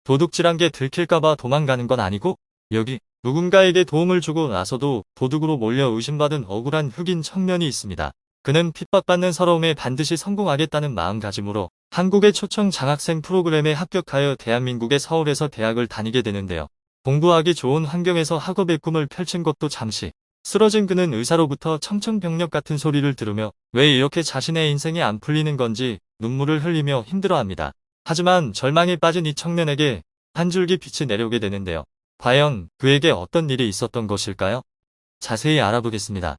도둑질한 게 들킬까봐 도망가는 건 아니고 여기 누군가에게 도움을 주고 나서도 도둑으로 몰려 의심받은 억울한 흑인 청년이 있습니다. 그는 핍박받는 서러움에 반드시 성공하겠다는 마음가짐으로 한국의 초청 장학생 프로그램에 합격하여 대한민국의 서울에서 대학을 다니게 되는데요. 공부하기 좋은 환경에서 학업의 꿈을 펼친 것도 잠시 쓰러진 그는 의사로부터 청천벽력 같은 소리를 들으며 왜 이렇게 자신의 인생이 안 풀리는 건지 눈물을 흘리며 힘들어합니다. 하지만 절망에 빠진 이 청년에게 한 줄기 빛이 내려오게 되는데요. 과연 그에게 어떤 일이 있었던 것일까요? 자세히 알아보겠습니다.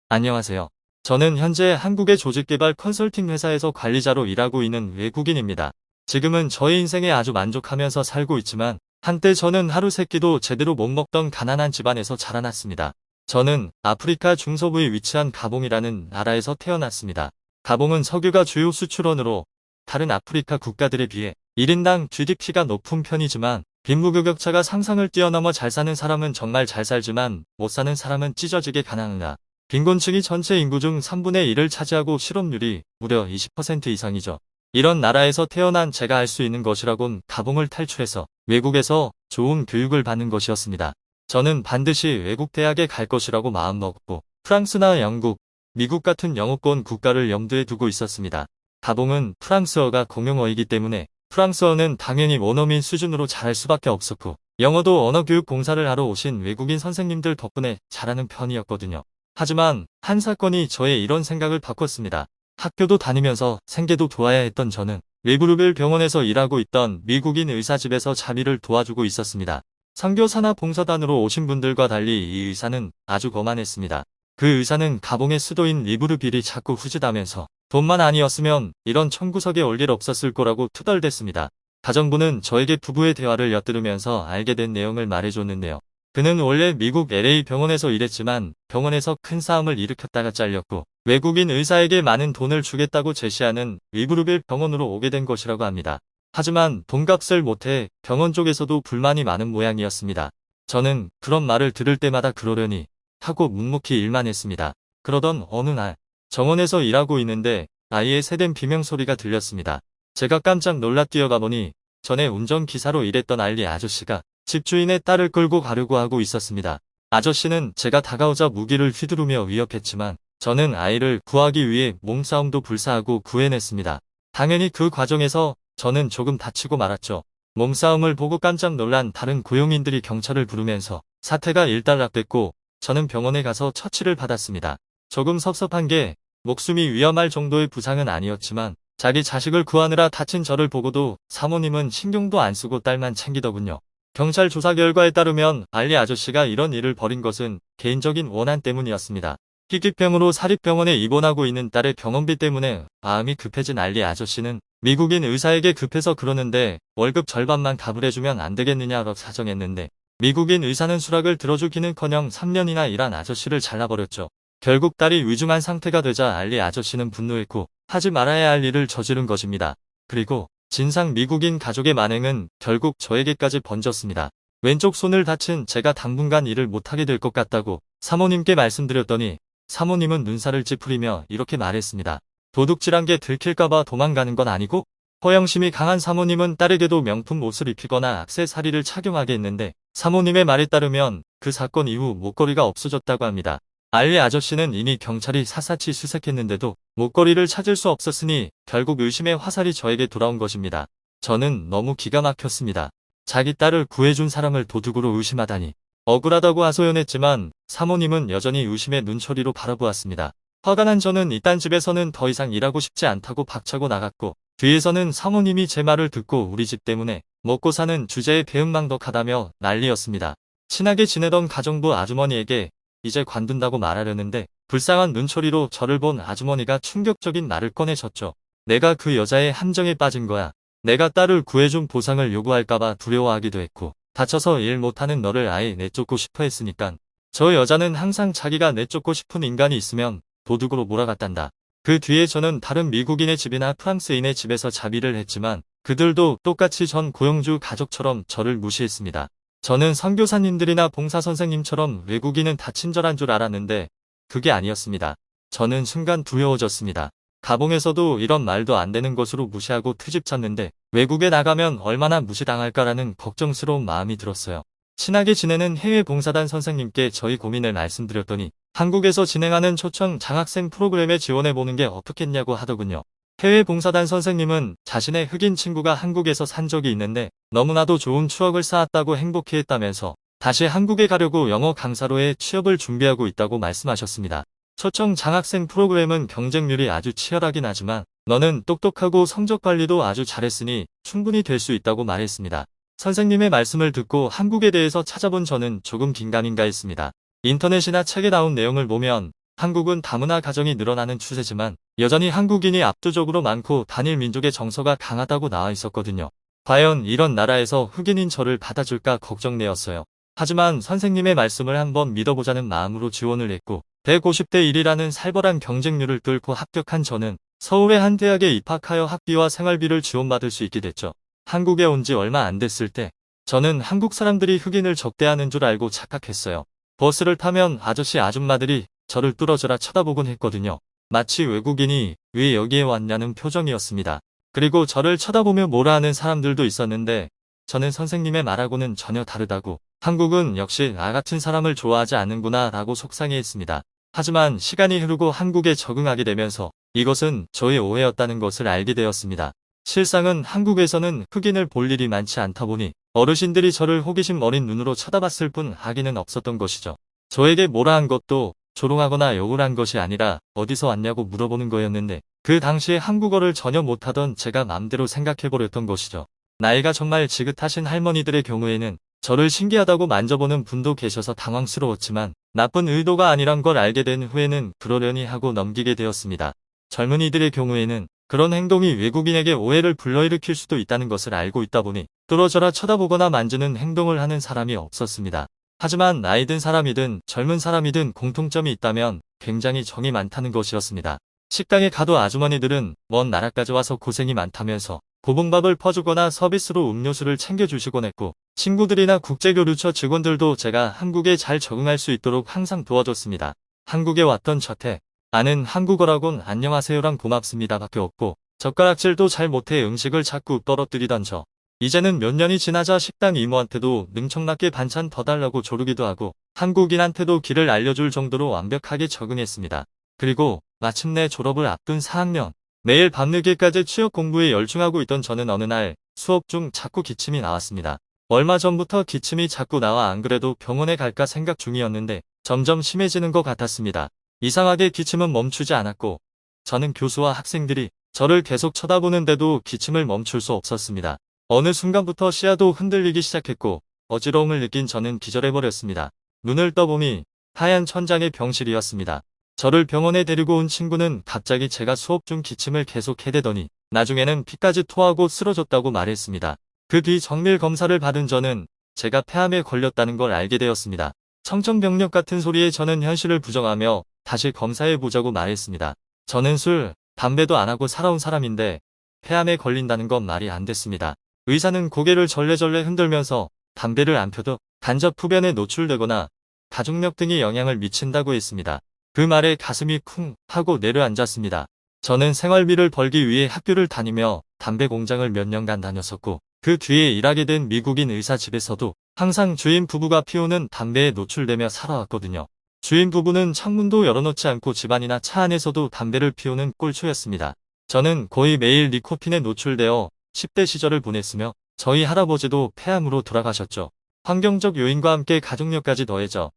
안녕하세요. 저는 현재 한국의 조직개발 컨설팅 회사에서 관리자로 일하고 있는 외국인입니다. 지금은 저의 인생에 아주 만족하면서 살고 있지만 한때 저는 하루 세끼도 제대로 못 먹던 가난한 집안에서 자라났습니다. 저는 아프리카 중서부에 위치한 가봉이라는 나라에서 태어났습니다. 가봉은 석유가 주요 수출원으로 다른 아프리카 국가들에 비해 1인당 GDP가 높은 편이지만 빈부격차가 상상을 뛰어넘어 잘 사는 사람은 정말 잘 살지만 못 사는 사람은 찢어지게 가난하다. 빈곤층이 전체 인구 중 3분의 1을 차지하고 실업률이 무려 20% 이상이죠. 이런 나라에서 태어난 제가 할 수 있는 것이라곤 가봉을 탈출해서 외국에서 좋은 교육을 받는 것이었습니다. 저는 반드시 외국 대학에 갈 것이라고 마음먹고 프랑스나 영국, 미국 같은 영어권 국가를 염두에 두고 있었습니다. 가봉은 프랑스어가 공용어이기 때문에 프랑스어는 당연히 원어민 수준으로 잘할 수밖에 없었고 영어도 언어교육 공사를 하러 오신 외국인 선생님들 덕분에 잘하는 편이었거든요. 하지만 한 사건이 저의 이런 생각을 바꿨습니다. 학교도 다니면서 생계도 도와야 했던 저는 외부르벨 병원에서 일하고 있던 미국인 의사 집에서 자비를 도와주고 있었습니다. 선교사나 봉사단으로 오신 분들과 달리 이 의사는 아주 거만했습니다. 그 의사는 가봉의 수도인 리브르빌이 자꾸 후지다면서 돈만 아니었으면 이런 청구석에 올 일 없었을 거라고 투덜댔습니다. 가정부는 저에게 부부의 대화를 엿들으면서 알게 된 내용을 말해줬는데요. 그는 원래 미국 LA 병원에서 일했지만 병원에서 큰 싸움을 일으켰다가 잘렸고 외국인 의사에게 많은 돈을 주겠다고 제시하는 리브르빌 병원으로 오게 된 것이라고 합니다. 하지만 돈값을 못해 병원 쪽에서도 불만이 많은 모양이었습니다. 저는 그런 말을 들을 때마다 그러려니 하고 묵묵히 일만 했습니다. 그러던 어느 날 정원에서 일하고 있는데 아이의 새된 비명소리가 들렸습니다. 제가 깜짝 놀라 뛰어가 보니 전에 운전기사로 일했던 알리 아저씨가 집주인의 딸을 끌고 가려고 하고 있었습니다. 아저씨는 제가 다가오자 무기를 휘두르며 위협했지만 저는 아이를 구하기 위해 몸싸움도 불사하고 구해냈습니다. 당연히 그 과정에서 저는 조금 다치고 말았죠. 몸싸움을 보고 깜짝 놀란 다른 고용인들이 경찰을 부르면서 사태가 일단락됐고 저는 병원에 가서 처치를 받았습니다. 조금 섭섭한 게 목숨이 위험할 정도의 부상은 아니었지만 자기 자식을 구하느라 다친 저를 보고도 사모님은 신경도 안 쓰고 딸만 챙기더군요. 경찰 조사 결과에 따르면 알리 아저씨가 이런 일을 벌인 것은 개인적인 원한 때문이었습니다. 희귀병으로 사립병원에 입원하고 있는 딸의 병원비 때문에 마음이 급해진 알리 아저씨는 미국인 의사에게 급해서 그러는데 월급 절반만 가불해주면 안 되겠느냐고 사정했는데 미국인 의사는 수락을 들어주기는커녕 3년이나 일한 아저씨를 잘라버렸죠. 결국 딸이 위중한 상태가 되자 알리 아저씨는 분노했고 하지 말아야 할 일을 저지른 것입니다. 그리고 진상 미국인 가족의 만행은 결국 저에게까지 번졌습니다. 왼쪽 손을 다친 제가 당분간 일을 못하게 될 것 같다고 사모님께 말씀드렸더니 사모님은 눈살을 찌푸리며 이렇게 말했습니다. 도둑질한 게 들킬까봐 도망가는 건 아니고 허영심이 강한 사모님은 딸에게도 명품 옷을 입히거나 액세서리를 착용하게 했는데 사모님의 말에 따르면 그 사건 이후 목걸이가 없어졌다고 합니다. 알리 아저씨는 이미 경찰이 샅샅이 수색했는데도 목걸이를 찾을 수 없었으니 결국 의심의 화살이 저에게 돌아온 것입니다. 저는 너무 기가 막혔습니다. 자기 딸을 구해준 사람을 도둑으로 의심하다니. 억울하다고 하소연했지만 사모님은 여전히 의심의 눈초리로 바라보았습니다. 화가 난 저는 이딴 집에서는 더 이상 일하고 싶지 않다고 박차고 나갔고 뒤에서는 사모님이 제 말을 듣고 우리 집 때문에 먹고 사는 주제에 배은망덕하다며 난리였습니다. 친하게 지내던 가정부 아주머니에게 이제 관둔다고 말하려는데 불쌍한 눈초리로 저를 본 아주머니가 충격적인 말을 꺼내셨죠. 내가 그 여자의 함정에 빠진 거야. 내가 딸을 구해준 보상을 요구할까봐 두려워하기도 했고 다쳐서 일 못하는 너를 아예 내쫓고 싶어 했으니깐. 저 여자는 항상 자기가 내쫓고 싶은 인간이 있으면 도둑으로 몰아갔단다. 그 뒤에 저는 다른 미국인의 집이나 프랑스인의 집에서 자비를 했지만 그들도 똑같이 전 고용주 가족처럼 저를 무시했습니다. 저는 선교사님들이나 봉사선생님처럼 외국인은 다 친절한 줄 알았는데 그게 아니었습니다. 저는 순간 두려워졌습니다. 가봉에서도 이런 말도 안 되는 것으로 무시하고 트집 쳤는데 외국에 나가면 얼마나 무시당할까라는 걱정스러운 마음이 들었어요. 친하게 지내는 해외 봉사단 선생님께 저희 고민을 말씀드렸더니 한국에서 진행하는 초청 장학생 프로그램에 지원해보는 게 어떻겠냐고 하더군요. 해외 봉사단 선생님은 자신의 흑인 친구가 한국에서 산 적이 있는데 너무나도 좋은 추억을 쌓았다고 행복해했다면서 다시 한국에 가려고 영어 강사로의 취업을 준비하고 있다고 말씀하셨습니다. 초청 장학생 프로그램은 경쟁률이 아주 치열하긴 하지만 너는 똑똑하고 성적 관리도 아주 잘했으니 충분히 될 수 있다고 말했습니다. 선생님의 말씀을 듣고 한국에 대해서 찾아본 저는 조금 긴가민가 했습니다. 인터넷이나 책에 나온 내용을 보면 한국은 다문화 가정이 늘어나는 추세지만 여전히 한국인이 압도적으로 많고 단일 민족의 정서가 강하다고 나와 있었거든요. 과연 이런 나라에서 흑인인 저를 받아줄까 걱정되었어요. 하지만 선생님의 말씀을 한번 믿어보자는 마음으로 지원을 했고 150대 1이라는 살벌한 경쟁률을 뚫고 합격한 저는 서울의 한 대학에 입학하여 학비와 생활비를 지원받을 수 있게 됐죠. 한국에 온 지 얼마 안 됐을 때 저는 한국 사람들이 흑인을 적대하는 줄 알고 착각했어요. 버스를 타면 아저씨 아줌마들이 저를 뚫어져라 쳐다보곤 했거든요. 마치 외국인이 왜 여기에 왔냐는 표정이었습니다. 그리고 저를 쳐다보며 뭐라 하는 사람들도 있었는데 저는 선생님의 말하고는 전혀 다르다고 한국은 역시 나 같은 사람을 좋아하지 않는구나 라고 속상해했습니다. 하지만 시간이 흐르고 한국에 적응하게 되면서 이것은 저의 오해였다는 것을 알게 되었습니다. 실상은 한국에서는 흑인을 볼 일이 많지 않다 보니 어르신들이 저를 호기심 어린 눈으로 쳐다봤을 뿐 악의는 없었던 것이죠. 저에게 뭐라 한 것도 조롱하거나 욕을 한 것이 아니라 어디서 왔냐고 물어보는 거였는데 그 당시에 한국어를 전혀 못하던 제가 맘대로 생각해버렸던 것이죠. 나이가 정말 지긋하신 할머니들의 경우에는 저를 신기하다고 만져보는 분도 계셔서 당황스러웠지만 나쁜 의도가 아니란 걸 알게 된 후에는 그러려니 하고 넘기게 되었습니다. 젊은이들의 경우에는 그런 행동이 외국인에게 오해를 불러일으킬 수도 있다는 것을 알고 있다 보니 뚫어져라 쳐다보거나 만지는 행동을 하는 사람이 없었습니다. 하지만 나이 든 사람이든 젊은 사람이든 공통점이 있다면 굉장히 정이 많다는 것이었습니다. 식당에 가도 아주머니들은 먼 나라까지 와서 고생이 많다면서 고봉밥을 퍼주거나 서비스로 음료수를 챙겨주시곤 했고 친구들이나 국제교류처 직원들도 제가 한국에 잘 적응할 수 있도록 항상 도와줬습니다. 한국에 왔던 저태 아는 한국어라곤 안녕하세요랑 고맙습니다 밖에 없고 젓가락질도 잘 못해 음식을 자꾸 떨어뜨리던 저. 이제는 몇 년이 지나자 식당 이모한테도 능청나게 반찬 더 달라고 조르기도 하고 한국인한테도 길을 알려줄 정도로 완벽하게 적응했습니다. 그리고 마침내 졸업을 앞둔 4학년. 매일 밤늦게까지 취업 공부에 열중하고 있던 저는 어느 날 수업 중 자꾸 기침이 나왔습니다. 얼마 전부터 기침이 자꾸 나와 안 그래도 병원에 갈까 생각 중이었는데 점점 심해지는 것 같았습니다. 이상하게 기침은 멈추지 않았고 저는 교수와 학생들이 저를 계속 쳐다보는데도 기침을 멈출 수 없었습니다. 어느 순간부터 시야도 흔들리기 시작했고 어지러움을 느낀 저는 기절해버렸습니다. 눈을 떠보니 하얀 천장의 병실이었습니다. 저를 병원에 데리고 온 친구는 갑자기 제가 수업 중 기침을 계속 해대더니 나중에는 피까지 토하고 쓰러졌다고 말했습니다. 그 뒤 정밀 검사를 받은 저는 제가 폐암에 걸렸다는 걸 알게 되었습니다. 청천벽력 같은 소리에 저는 현실을 부정하며 다시 검사해보자고 말했습니다. 저는 술, 담배도 안 하고 살아온 사람인데 폐암에 걸린다는 건 말이 안 됐습니다. 의사는 고개를 절레절레 흔들면서 담배를 안 펴도 간접 흡연에 노출되거나 가족력 등이 영향을 미친다고 했습니다. 그 말에 가슴이 쿵 하고 내려앉았습니다. 저는 생활비를 벌기 위해 학교를 다니며 담배 공장을 몇 년간 다녔었고 그 뒤에 일하게 된 미국인 의사 집에서도 항상 주인 부부가 피우는 담배에 노출되며 살아왔거든요. 주인 부부는 창문도 열어놓지 않고 집안이나 차 안에서도 담배를 피우는 꼴초였습니다. 저는 거의 매일 니코틴에 노출되어 10대 시절을 보냈으며 저희 할아버지도 폐암으로 돌아가셨죠. 환경적 요인과 함께 가족력까지 더해져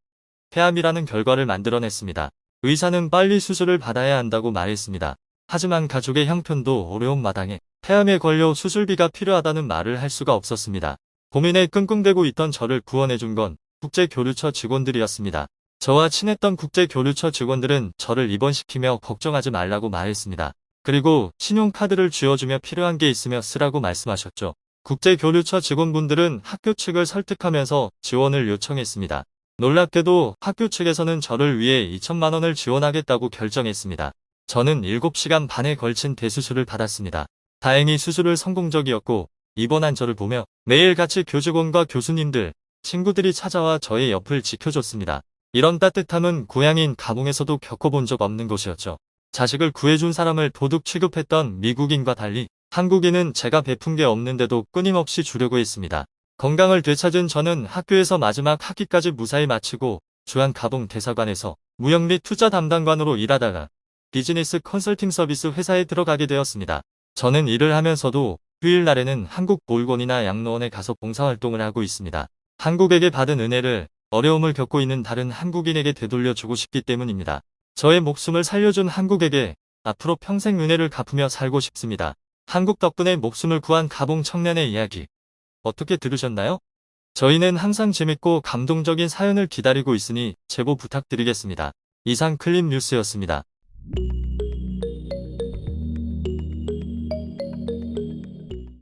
폐암이라는 결과를 만들어냈습니다. 의사는 빨리 수술을 받아야 한다고 말했습니다. 하지만 가족의 형편도 어려운 마당에 폐암에 걸려 수술비가 필요하다는 말을 할 수가 없었습니다. 고민에 끙끙대고 있던 저를 구원해준 건 국제교류처 직원들이었습니다. 저와 친했던 국제교류처 직원들은 저를 입원시키며 걱정하지 말라고 말했습니다. 그리고 신용카드를 쥐어주며 필요한 게 있으며 쓰라고 말씀하셨죠. 국제교류처 직원분들은 학교 측을 설득하면서 지원을 요청했습니다. 놀랍게도 학교 측에서는 저를 위해 2천만 원을 지원하겠다고 결정했습니다. 저는 7시간 반에 걸친 대수술을 받았습니다. 다행히 수술을 성공적이었고 입원한 저를 보며 매일같이 교직원과 교수님들, 친구들이 찾아와 저의 옆을 지켜줬습니다. 이런 따뜻함은 고향인 가봉에서도 겪어본 적 없는 것이었죠. 자식을 구해준 사람을 도둑 취급했던 미국인과 달리 한국인은 제가 베푼 게 없는데도 끊임없이 주려고 했습니다. 건강을 되찾은 저는 학교에서 마지막 학기까지 무사히 마치고 주한 가봉 대사관에서 무역 및 투자 담당관으로 일하다가 비즈니스 컨설팅 서비스 회사에 들어가게 되었습니다. 저는 일을 하면서도 휴일날에는 한국 볼곤이나 양로원에 가서 봉사활동을 하고 있습니다. 한국에게 받은 은혜를 어려움을 겪고 있는 다른 한국인에게 되돌려주고 싶기 때문입니다. 저의 목숨을 살려준 한국에게 앞으로 평생 은혜를 갚으며 살고 싶습니다. 한국 덕분에 목숨을 구한 가봉 청년의 이야기 어떻게 들으셨나요? 저희는 항상 재밌고 감동적인 사연을 기다리고 있으니 제보 부탁드리겠습니다. 이상 클립 뉴스였습니다.